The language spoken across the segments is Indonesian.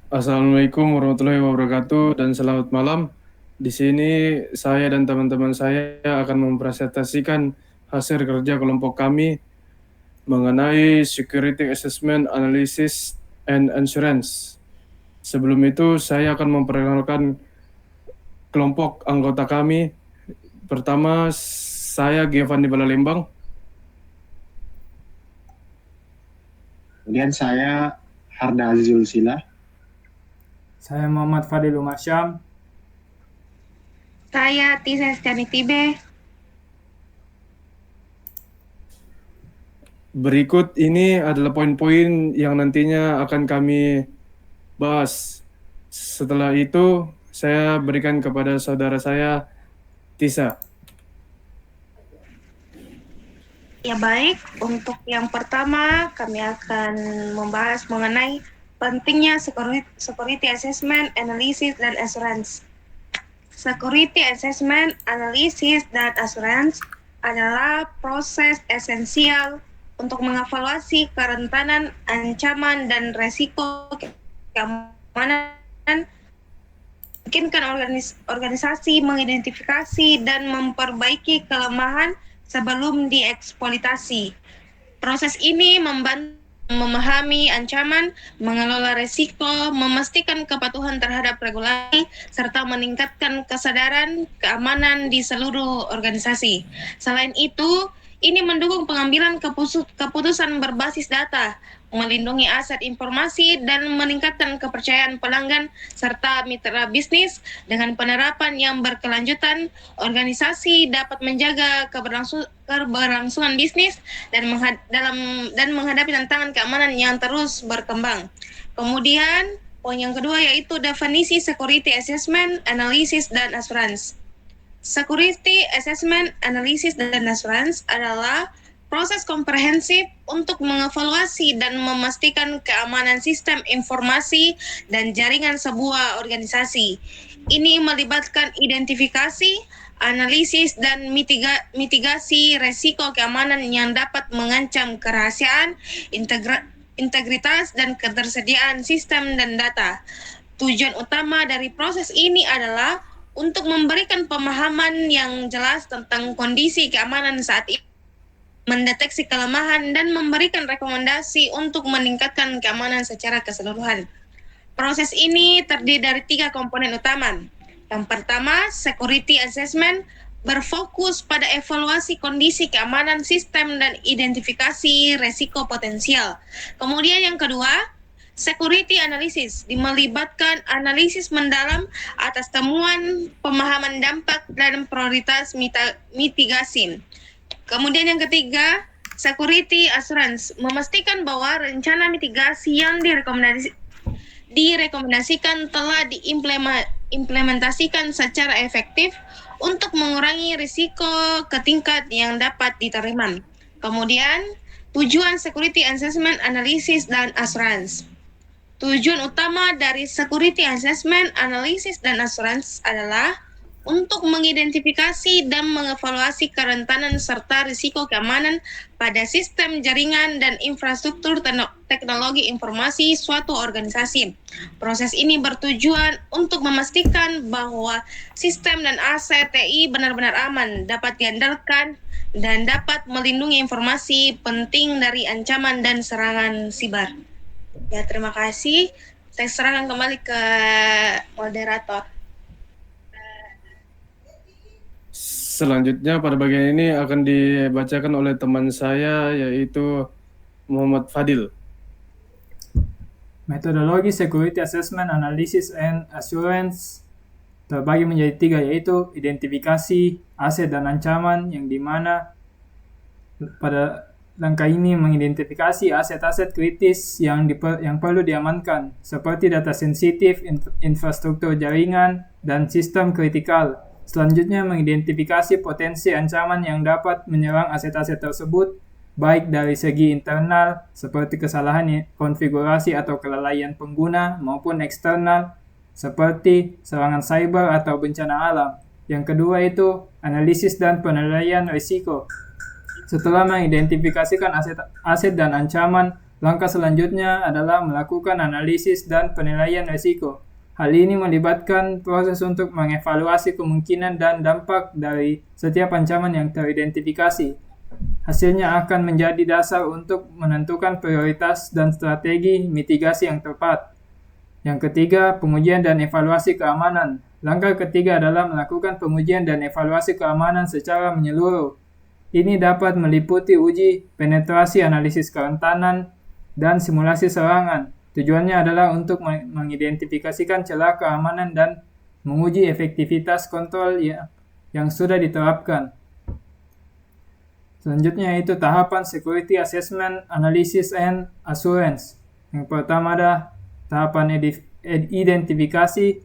Assalamualaikum warahmatullahi wabarakatuh dan selamat malam. Di sini saya dan teman-teman saya akan mempresentasikan hasil kerja kelompok kami mengenai Security Assessment Analysis and Insurance. Sebelum itu saya akan memperkenalkan kelompok anggota kami. Pertama, saya Giovanni Balalembang. Kemudian saya Harda Azizul Sila. Saya Muhammad Fadil Umasyam. Saya Tisa Estiani Tibe. Berikut ini adalah poin-poin yang nantinya akan kami bahas. Setelah itu, saya berikan kepada saudara saya, Tisa. Ya baik, untuk yang pertama kami akan membahas mengenai pentingnya security assessment, analysis, dan assurance. Security assessment, analysis, dan assurance adalah proses esensial untuk mengevaluasi kerentanan, ancaman, dan resiko keamanan, memungkinkan organisasi mengidentifikasi dan memperbaiki kelemahan sebelum dieksploitasi. Proses ini membantu memahami ancaman, mengelola risiko, memastikan kepatuhan terhadap regulasi, serta meningkatkan kesadaran keamanan di seluruh organisasi. Selain itu, ini mendukung pengambilan keputusan berbasis data, melindungi aset informasi, dan meningkatkan kepercayaan pelanggan serta mitra bisnis. Dengan penerapan yang berkelanjutan, organisasi dapat menjaga keberlangsungan bisnis dan menghadapi tantangan keamanan yang terus berkembang. Kemudian, poin yang kedua yaitu definisi security assessment, analysis, dan assurance. Security assessment, analysis, dan assurance adalah proses komprehensif untuk mengevaluasi dan memastikan keamanan sistem informasi dan jaringan sebuah organisasi. Ini melibatkan identifikasi, analisis, dan mitigasi resiko keamanan yang dapat mengancam kerahasiaan, integritas, dan ketersediaan sistem dan data. Tujuan utama dari proses ini adalah untuk memberikan pemahaman yang jelas tentang kondisi keamanan saat ini, mendeteksi kelemahan, dan memberikan rekomendasi untuk meningkatkan keamanan secara keseluruhan. Proses ini terdiri dari 3 komponen utama. Yang pertama, security assessment berfokus pada evaluasi kondisi keamanan sistem dan identifikasi resiko potensial. Kemudian yang kedua, security analysis melibatkan analisis mendalam atas temuan, pemahaman dampak, dan prioritas mitigasi. Kemudian yang ketiga, security assurance memastikan bahwa rencana mitigasi yang direkomendasikan telah diimplementasikan secara efektif untuk mengurangi risiko ke tingkat yang dapat diterima. Kemudian, tujuan security assessment, analysis, dan assurance. Tujuan utama dari security assessment, analysis, dan assurance adalah untuk mengidentifikasi dan mengevaluasi kerentanan serta risiko keamanan pada sistem jaringan dan infrastruktur teknologi informasi suatu organisasi. Proses ini bertujuan untuk memastikan bahwa sistem dan aset TI benar-benar aman, dapat diandalkan, dan dapat melindungi informasi penting dari ancaman dan serangan siber. Ya, terima kasih. Saya serahkan kembali ke moderator. Selanjutnya pada bagian ini akan dibacakan oleh teman saya yaitu Muhammad Fadil. Metodologi Security Assessment, Analysis, and Assurance terbagi menjadi 3, yaitu identifikasi, aset, dan ancaman, yang dimana pada langkah ini mengidentifikasi aset-aset kritis yang perlu diamankan, seperti data sensitif, infrastruktur jaringan, dan sistem kritikal. Selanjutnya, mengidentifikasi potensi ancaman yang dapat menyerang aset-aset tersebut, baik dari segi internal, seperti kesalahan konfigurasi atau kelalaian pengguna, maupun eksternal, seperti serangan cyber atau bencana alam. Yang kedua itu analisis dan penilaian risiko. Setelah mengidentifikasikan aset dan ancaman, Langkah selanjutnya adalah melakukan analisis dan penilaian risiko. Hal ini melibatkan proses untuk mengevaluasi kemungkinan dan dampak dari setiap ancaman yang teridentifikasi. Hasilnya akan menjadi dasar untuk menentukan prioritas dan strategi mitigasi yang tepat. Yang ketiga, pengujian dan evaluasi keamanan. Langkah ketiga adalah melakukan pengujian dan evaluasi keamanan secara menyeluruh. Ini dapat meliputi uji, penetrasi, analisis kerentanan, dan simulasi serangan. Tujuannya adalah untuk mengidentifikasikan celah keamanan dan menguji efektivitas kontrol yang sudah diterapkan. Selanjutnya yaitu tahapan Security Assessment, Analysis, and Assurance. Yang pertama adalah tahapan identifikasi.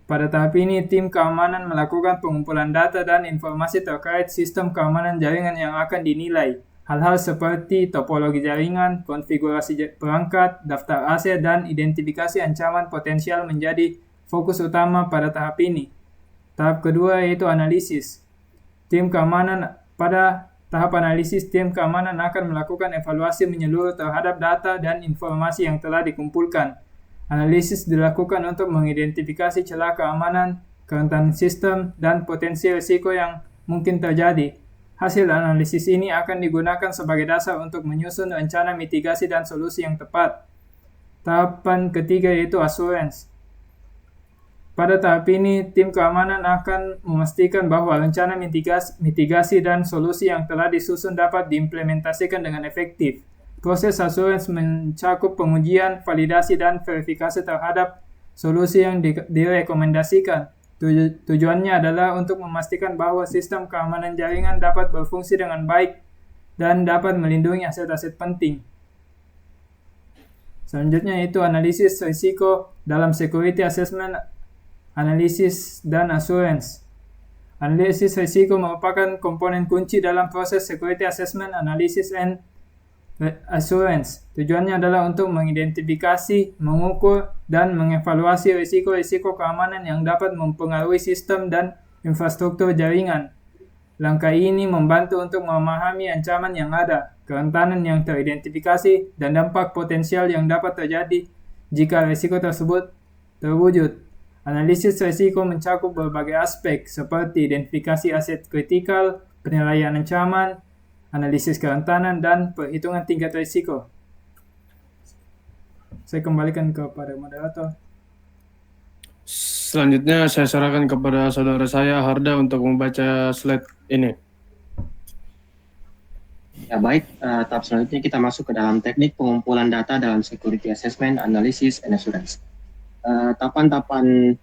Pada tahap ini, tim keamanan melakukan pengumpulan data dan informasi terkait sistem keamanan jaringan yang akan dinilai. Hal-hal seperti topologi jaringan, konfigurasi perangkat, daftar aset, dan identifikasi ancaman potensial menjadi fokus utama pada tahap ini. Tahap kedua yaitu analisis. Pada tahap analisis, tim keamanan akan melakukan evaluasi menyeluruh terhadap data dan informasi yang telah dikumpulkan. Analisis dilakukan untuk mengidentifikasi celah keamanan, kerentanan sistem, dan potensi risiko yang mungkin terjadi. Hasil analisis ini akan digunakan sebagai dasar untuk menyusun rencana mitigasi dan solusi yang tepat. Tahapan ketiga yaitu assurance. Pada tahap ini, tim keamanan akan memastikan bahwa rencana mitigasi dan solusi yang telah disusun dapat diimplementasikan dengan efektif. Proses assurance mencakup pengujian, validasi, dan verifikasi terhadap solusi yang direkomendasikan. Tujuannya adalah untuk memastikan bahwa sistem keamanan jaringan dapat berfungsi dengan baik dan dapat melindungi aset-aset penting. Selanjutnya yaitu analisis risiko dalam Security Assessment, Analysis, dan Assurance. Analisis risiko merupakan komponen kunci dalam proses Security Assessment, Analysis, and Assurance. Tujuannya adalah untuk mengidentifikasi, mengukur, dan mengevaluasi risiko-risiko keamanan yang dapat mempengaruhi sistem dan infrastruktur jaringan. Langkah ini membantu untuk memahami ancaman yang ada, kerentanan yang teridentifikasi, dan dampak potensial yang dapat terjadi jika risiko tersebut terwujud. Analisis risiko mencakup berbagai aspek seperti identifikasi aset kritikal, penilaian ancaman, analisis kerentanan, dan perhitungan tingkat risiko. Saya kembalikan kepada moderator. Selanjutnya saya serahkan kepada saudara saya Harda untuk membaca slide ini. Ya baik, tahap selanjutnya kita masuk ke dalam teknik pengumpulan data dalam Security Assessment, Analysis, and Assurance. Tahapan-tahapan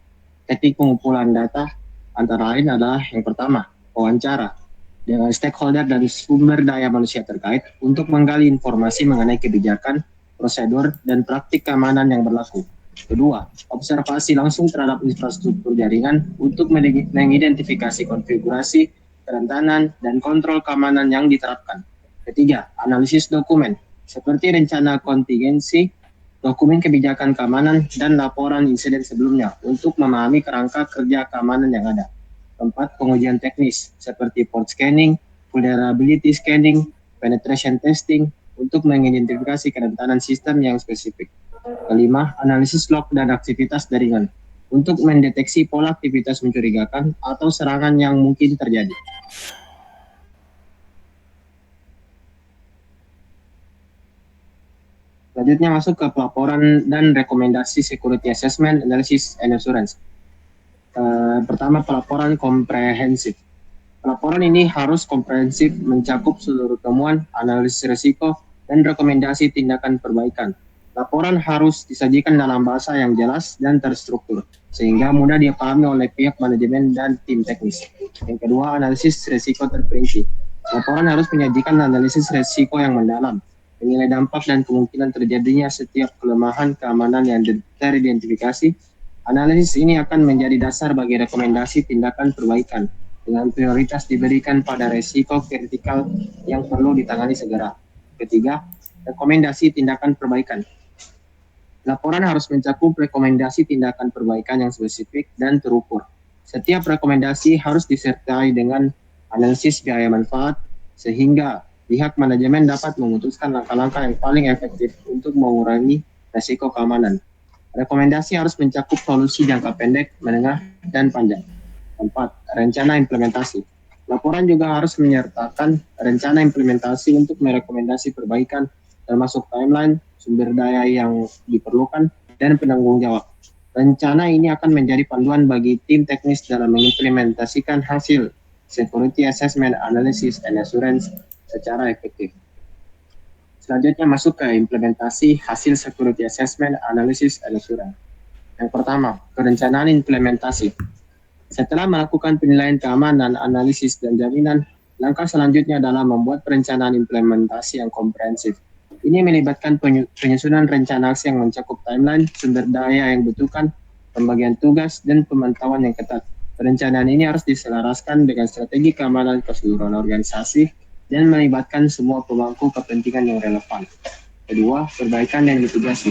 teknik pengumpulan data antara lain adalah yang pertama, wawancara dengan stakeholder dan sumber daya manusia terkait untuk menggali informasi mengenai kebijakan, prosedur, dan praktik keamanan yang berlaku. Kedua, observasi langsung terhadap infrastruktur jaringan untuk mengidentifikasi konfigurasi, kerentanan, dan kontrol keamanan yang diterapkan. Ketiga, analisis dokumen, seperti rencana kontingensi, dokumen kebijakan keamanan, dan laporan insiden sebelumnya untuk memahami kerangka kerja keamanan yang ada. Keempat, pengujian teknis, seperti port scanning, vulnerability scanning, penetration testing, untuk mengidentifikasi kerentanan sistem yang spesifik. Kelima, analisis log dan aktivitas jaringan, untuk mendeteksi pola aktivitas mencurigakan atau serangan yang mungkin terjadi. Selanjutnya masuk ke pelaporan dan rekomendasi Security Assessment, Analysis, and Assurance. Pertama, pelaporan komprehensif. Pelaporan ini harus komprehensif, mencakup seluruh temuan, analisis risiko, dan rekomendasi tindakan perbaikan. Laporan harus disajikan dalam bahasa yang jelas dan terstruktur, sehingga mudah dipahami oleh pihak manajemen dan tim teknis. Yang kedua, analisis risiko terperinci. Laporan harus menyajikan analisis risiko yang mendalam, menilai dampak dan kemungkinan terjadinya setiap kelemahan keamanan yang teridentifikasi. Analisis ini akan menjadi dasar bagi rekomendasi tindakan perbaikan, dengan prioritas diberikan pada risiko kritikal yang perlu ditangani segera. Ketiga, rekomendasi tindakan perbaikan. Laporan harus mencakup rekomendasi tindakan perbaikan yang spesifik dan terukur. Setiap rekomendasi harus disertai dengan analisis biaya manfaat, sehingga pihak manajemen dapat memutuskan langkah-langkah yang paling efektif untuk mengurangi resiko keamanan. Rekomendasi harus mencakup solusi jangka pendek, menengah, dan panjang. 4. Rencana implementasi. Laporan juga harus menyertakan rencana implementasi untuk merekomendasi perbaikan, termasuk timeline, sumber daya yang diperlukan, dan penanggung jawab. Rencana ini akan menjadi panduan bagi tim teknis dalam mengimplementasikan hasil Security Assessment Analysis and Assurance secara efektif. Selanjutnya masuk ke implementasi hasil Security Assessment Analysis and Assurance. Yang pertama, perencanaan implementasi. Setelah melakukan penilaian keamanan, analisis, dan jaminan, langkah selanjutnya adalah membuat perencanaan implementasi yang komprehensif. Ini melibatkan penyusunan rencana aksi yang mencakup timeline, sumber daya yang dibutuhkan, pembagian tugas, dan pemantauan yang ketat. Perencanaan ini harus diselaraskan dengan strategi keamanan keseluruhan organisasi dan melibatkan semua pemangku kepentingan yang relevan. Kedua, perbaikan dan mitigasi.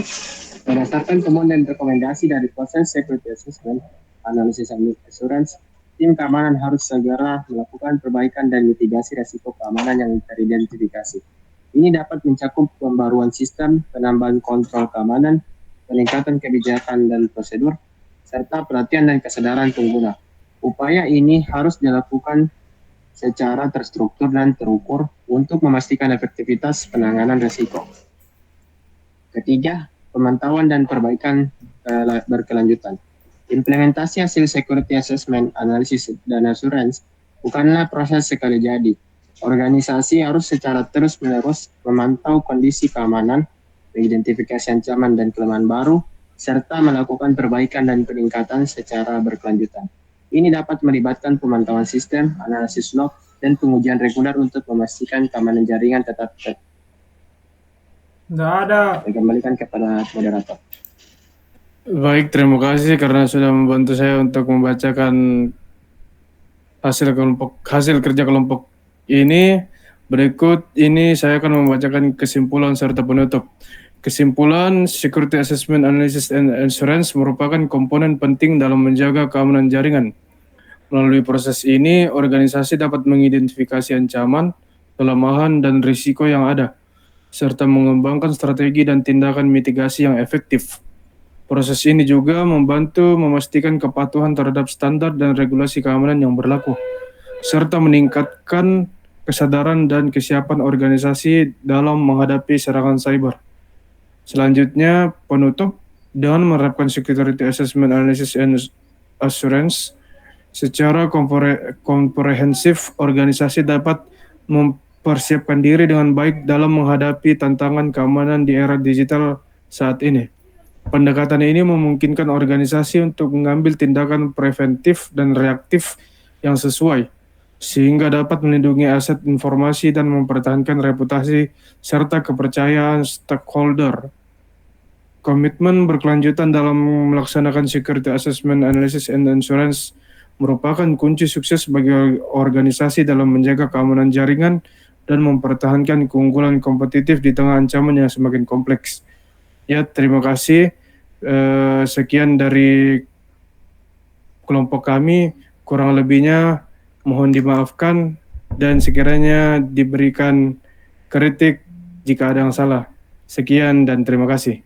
Berdasarkan temuan dan rekomendasi dari proses Security Assessment, Analysis and Assurance, tim keamanan harus segera melakukan perbaikan dan mitigasi resiko keamanan yang teridentifikasi. Ini dapat mencakup pembaruan sistem, penambahan kontrol keamanan, peningkatan kebijakan dan prosedur, serta pelatihan dan kesadaran pengguna. Upaya ini harus dilakukan secara terstruktur dan terukur untuk memastikan efektivitas penanganan risiko. Ketiga, pemantauan dan perbaikan berkelanjutan. Implementasi hasil Security Assessment, Analysis, dan Assurance bukanlah proses sekali jadi. Organisasi harus secara terus-menerus memantau kondisi keamanan, mengidentifikasi ancaman dan kelemahan baru, serta melakukan perbaikan dan peningkatan secara berkelanjutan. Ini dapat melibatkan pemantauan sistem, analisis log, dan pengujian reguler untuk memastikan keamanan jaringan tetap Nggak ada. Saya kembalikan kepada moderator. Baik, terima kasih karena sudah membantu saya untuk membacakan hasil kerja kelompok ini. Berikut ini saya akan membacakan kesimpulan serta penutup. Kesimpulan, Security Assessment Analysis and Assurance merupakan komponen penting dalam menjaga keamanan jaringan. Melalui proses ini, organisasi dapat mengidentifikasi ancaman, kelemahan, dan risiko yang ada, serta mengembangkan strategi dan tindakan mitigasi yang efektif. Proses ini juga membantu memastikan kepatuhan terhadap standar dan regulasi keamanan yang berlaku, serta meningkatkan kesadaran dan kesiapan organisasi dalam menghadapi serangan cyber. Selanjutnya, penutup, dengan menerapkan Security Assessment Analysis and Assurance secara komprehensif, organisasi dapat mempersiapkan diri dengan baik dalam menghadapi tantangan keamanan di era digital saat ini. Pendekatan ini memungkinkan organisasi untuk mengambil tindakan preventif dan reaktif yang sesuai, sehingga dapat melindungi aset informasi dan mempertahankan reputasi serta kepercayaan stakeholder. Komitmen berkelanjutan dalam melaksanakan Security Assessment Analysis and Assurance merupakan kunci sukses bagi organisasi dalam menjaga keamanan jaringan dan mempertahankan keunggulan kompetitif di tengah ancaman yang semakin kompleks. Ya, terima kasih. Sekian dari kelompok kami. Kurang lebihnya mohon dimaafkan dan sekiranya diberikan kritik jika ada yang salah. Sekian dan terima kasih.